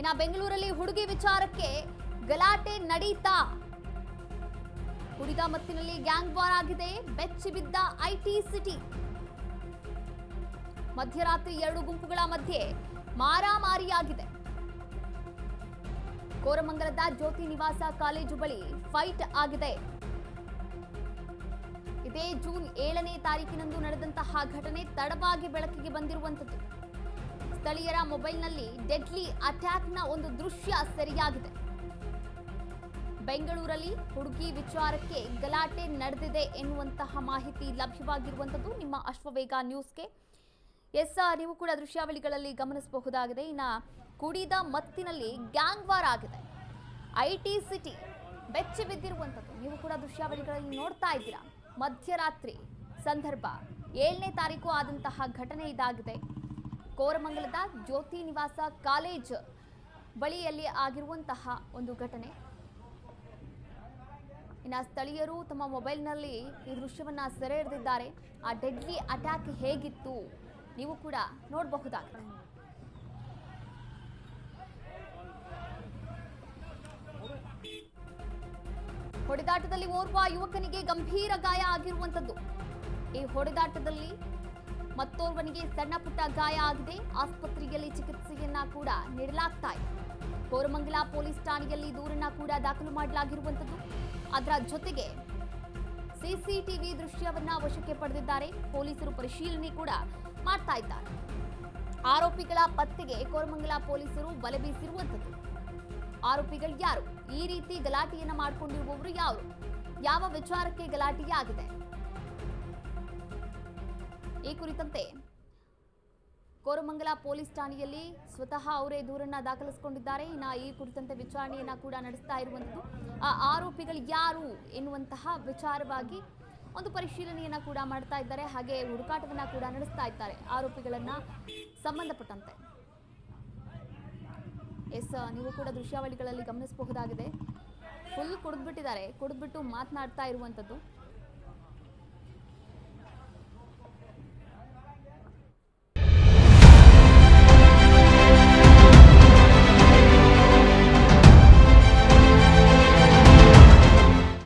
ಇನ್ನು ಬೆಂಗಳೂರಲ್ಲಿ ಹುಡುಗಿ ವಿಚಾರಕ್ಕೆ ಗಲಾಟೆ ನಡೀತಾ ಕುಡಿದ ಮತ್ತಿನಲ್ಲಿ ಗ್ಯಾಂಗ್ ವಾರ್ ಆಗಿದೆ. ಬೆಚ್ಚಿ ಬಿದ್ದ ಐಟಿ ಸಿಟಿ. ಮಧ್ಯರಾತ್ರಿ ಎರಡು ಗುಂಪುಗಳ ಮಧ್ಯೆ ಮಾರಾಮಾರಿಯಾಗಿದೆ. ಕೋರಮಂಗಲದ ಜ್ಯೋತಿ ನಿವಾಸ ಕಾಲೇಜು ಬಳಿ ಫೈಟ್ ಆಗಿದೆ. ಇದೇ ಜೂನ್ 7ನೇ ತಾರೀಕಿನಂದು ನಡೆದಂತಹ ಘಟನೆ ತಡವಾಗಿ ಬೆಳಕಿಗೆ ಬಂದಿರುವಂತದ್ದು. ಸ್ಥಳೀಯರ ಮೊಬೈಲ್ನಲ್ಲಿ ಡೆಡ್ಲಿ ಅಟ್ಯಾಕ್ನ ಒಂದು ದೃಶ್ಯ ಸೆರೆಯಾಗಿದೆ. ಬೆಂಗಳೂರಲ್ಲಿ ಹುಡುಗಿ ವಿಚಾರಕ್ಕೆ ಗಲಾಟೆ ನಡೆದಿದೆ ಎನ್ನುವಂತಹ ಮಾಹಿತಿ ಲಭ್ಯವಾಗಿರುವಂತದ್ದು ನಿಮ್ಮ ಅಶ್ವವೇಗ ನ್ಯೂಸ್ಗೆ. ನೀವು ಕೂಡ ದೃಶ್ಯಾವಳಿಗಳಲ್ಲಿ ಗಮನಿಸಬಹುದಾಗಿದೆ. ಇನ್ನು ಕುಡಿದ ಮತ್ತಿನಲ್ಲಿ ಗ್ಯಾಂಗ್ ವಾರ್ ಆಗಿದೆ. ಐಟಿ ಸಿಟಿ ಬೆಚ್ಚಿ ಬಿದ್ದಿರುವಂಥದ್ದು ನೀವು ಕೂಡ ದೃಶ್ಯಾವಳಿಗಳಲ್ಲಿ ನೋಡ್ತಾ ಇದ್ದೀರಾ. ಮಧ್ಯರಾತ್ರಿ ಸಂದರ್ಭ 7ನೇ ತಾರೀಕು ಆದಂತಹ ಘಟನೆ ಇದಾಗಿದೆ. ಕೋರಮಂಗಲದ ಜ್ಯೋತಿ ನಿವಾಸ ಕಾಲೇಜ್ ಬಳಿಯಲ್ಲಿ ಆಗಿರುವಂತಹ ಒಂದು ಘಟನೆ. ಇನ್ನು ಸ್ಥಳೀಯರು ತಮ್ಮ ಮೊಬೈಲ್ನಲ್ಲಿ ಈ ದೃಶ್ಯವನ್ನ ಸೆರೆ ಹಿಡಿದಿದ್ದಾರೆ. ಆ ಡೆಡ್ಲಿ ಅಟ್ಯಾಕ್ ಹೇಗಿತ್ತು ನೀವು ಕೂಡ ನೋಡಬಹುದಾಗಿದೆ. ಹೊಡೆದಾಟದಲ್ಲಿ ಓರ್ವ ಯುವಕನಿಗೆ ಗಂಭೀರ ಗಾಯ ಆಗಿರುವಂತದ್ದು. ಈ ಹೊಡೆದಾಟದಲ್ಲಿ ಮತ್ತೋರ್ವನಿಗೆ ಸಣ್ಣ ಪುಟ್ಟ ಗಾಯ ಆಗಿದೆ. ಆಸ್ಪತ್ರೆಯಲ್ಲಿ ಚಿಕಿತ್ಸೆಯನ್ನ ಕೂಡ ನೀಡಲಾಗ್ತಾ ಇದೆ. ಕೋರಮಂಗಲ ಪೊಲೀಸ್ ಠಾಣೆಯಲ್ಲಿ ದೂರನ್ನ ಕೂಡ ದಾಖಲು ಮಾಡಲಾಗಿರುವಂತದ್ದು. ಅದರ ಜೊತೆಗೆ ಸಿಸಿಟಿವಿ ದೃಶ್ಯವನ್ನ ವಶಕ್ಕೆ ಪಡೆದಿದ್ದಾರೆ. ಪೊಲೀಸರು ಪರಿಶೀಲನೆ ಕೂಡ ಮಾಡ್ತಾ ಇದ್ದಾರೆ. ಆರೋಪಿಗಳ ಪತ್ತೆಗೆ ಕೋರಮಂಗಲ ಪೊಲೀಸರು ಬಲೆ ಬೀಸಿರುವಂತದ್ದು. ಆರೋಪಿಗಳು ಯಾರು, ಈ ರೀತಿ ಗಲಾಟೆಯನ್ನ ಮಾಡಿಕೊಂಡಿರುವವರು ಯಾರು, ಯಾವ ವಿಚಾರಕ್ಕೆ ಗಲಾಟೆಯಾಗಿದೆ, ಈ ಕುರಿತಂತೆ ಕೋರಮಂಗಲ ಪೊಲೀಸ್ ಠಾಣೆಯಲ್ಲಿ ಸ್ವತಃ ಅವರೇ ದೂರನ್ನ ದಾಖಲಿಸಿಕೊಂಡಿದ್ದಾರೆ. ಇನ್ನು ಈ ಕುರಿತಂತೆ ವಿಚಾರಣೆಯನ್ನ ಕೂಡ ನಡೆಸ್ತಾ ಇರುವಂತದ್ದು. ಆ ಆರೋಪಿಗಳು ಯಾರು ಎನ್ನುವಂತಹ ವಿಚಾರವಾಗಿ ಒಂದು ಪರಿಶೀಲನೆಯನ್ನ ಕೂಡ ಮಾಡ್ತಾ ಇದ್ದಾರೆ. ಹಾಗೆ ಹುಡುಕಾಟವನ್ನ ಕೂಡ ನಡೆಸ್ತಾ ಇದ್ದಾರೆ ಆರೋಪಿಗಳನ್ನ ಸಂಬಂಧಪಟ್ಟಂತೆ. ನೀವು ಕೂಡ ದೃಶ್ಯಾವಳಿಗಳಲ್ಲಿ ಗಮನಿಸಬಹುದಾಗಿದೆ. ಫುಲ್ ಕುಡಿದ್ಬಿಟ್ಟಿದ್ದಾರೆ. ಕುಡಿದ್ಬಿಟ್ಟು ಮಾತನಾಡ್ತಾ ಇರುವಂತದ್ದು.